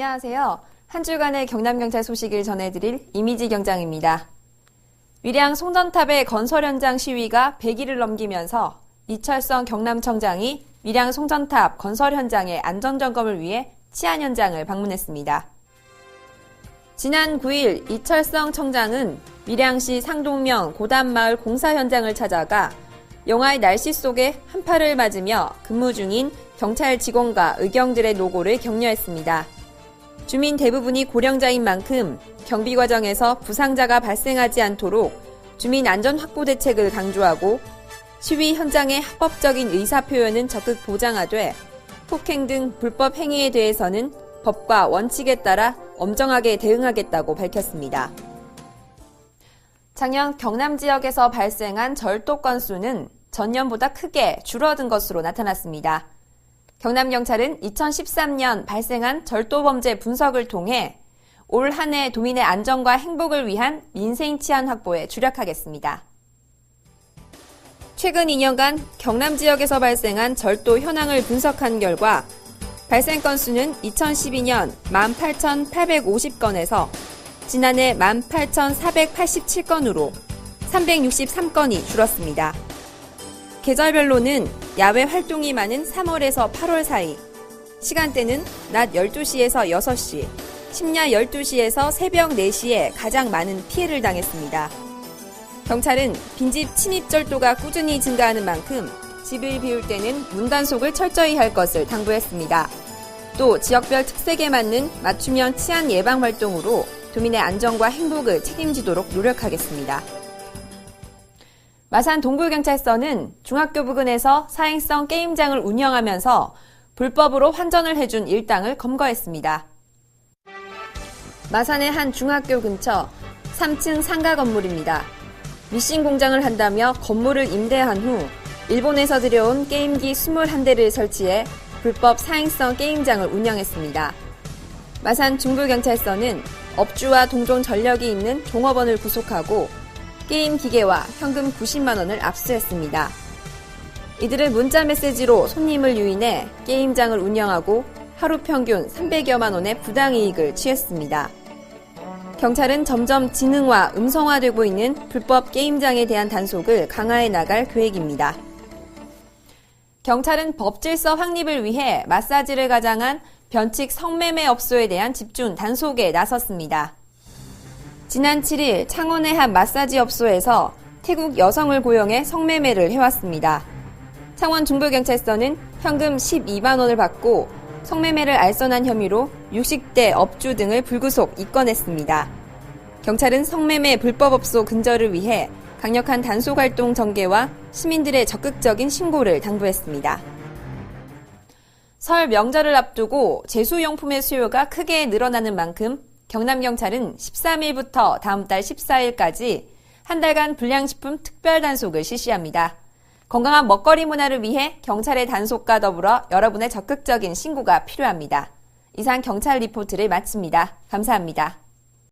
안녕하세요. 한 주간의 경남경찰 소식을 전해드릴 이미지 경장입니다. 밀양 송전탑의 건설 현장 시위가 100일을 넘기면서 이철성 경남청장이 밀양 송전탑 건설 현장의 안전점검을 위해 치안 현장을 방문했습니다. 지난 9일 이철성 청장은 밀양시 상동면 고단마을 공사 현장을 찾아가 영하의 날씨 속에 한파를 맞으며 근무 중인 경찰 직원과 의경들의 노고를 격려했습니다. 주민 대부분이 고령자인 만큼 경비 과정에서 부상자가 발생하지 않도록 주민 안전 확보 대책을 강조하고 시위 현장의 합법적인 의사표현은 적극 보장하되 폭행 등 불법 행위에 대해서는 법과 원칙에 따라 엄정하게 대응하겠다고 밝혔습니다. 작년 경남 지역에서 발생한 절도 건수는 전년보다 크게 줄어든 것으로 나타났습니다. 경남경찰은 2013년 발생한 절도 범죄 분석을 통해 올 한 해 도민의 안전과 행복을 위한 민생 치안 확보에 주력하겠습니다. 최근 2년간 경남 지역에서 발생한 절도 현황을 분석한 결과 발생 건수는 2012년 18,850건에서 지난해 18,487건으로 363건이 줄었습니다. 계절별로는 야외 활동이 많은 3월에서 8월 사이, 시간대는 낮 12시에서 6시, 심야 12시에서 새벽 4시에 가장 많은 피해를 당했습니다. 경찰은 빈집 침입 절도가 꾸준히 증가하는 만큼 집을 비울 때는 문단속을 철저히 할 것을 당부했습니다. 또 지역별 특색에 맞는 맞춤형 치안 예방 활동으로 도민의 안전과 행복을 책임지도록 노력하겠습니다. 마산 동부경찰서는 중학교 부근에서 사행성 게임장을 운영하면서 불법으로 환전을 해준 일당을 검거했습니다. 마산의 한 중학교 근처 3층 상가 건물입니다. 미싱 공장을 한다며 건물을 임대한 후 일본에서 들여온 게임기 21대를 설치해 불법 사행성 게임장을 운영했습니다. 마산 중부경찰서는 업주와 동종 전력이 있는 종업원을 구속하고 게임 기계와 현금 90만 원을 압수했습니다. 이들은 문자 메시지로 손님을 유인해 게임장을 운영하고 하루 평균 300여만 원의 부당이익을 취했습니다. 경찰은 점점 지능화, 음성화되고 있는 불법 게임장에 대한 단속을 강화해 나갈 계획입니다. 경찰은 법질서 확립을 위해 마사지를 가장한 변칙 성매매 업소에 대한 집중 단속에 나섰습니다. 지난 7일 창원의 한 마사지 업소에서 태국 여성을 고용해 성매매를 해왔습니다. 창원 중부경찰서는 현금 12만 원을 받고 성매매를 알선한 혐의로 60대 업주 등을 불구속 입건했습니다. 경찰은 성매매 불법업소 근절을 위해 강력한 단속활동 전개와 시민들의 적극적인 신고를 당부했습니다. 설 명절을 앞두고 제수용품의 수요가 크게 늘어나는 만큼 경남경찰은 13일부터 다음 달 14일까지 한 달간 불량식품 특별단속을 실시합니다. 건강한 먹거리 문화를 위해 경찰의 단속과 더불어 여러분의 적극적인 신고가 필요합니다. 이상 경찰 리포트를 마칩니다. 감사합니다.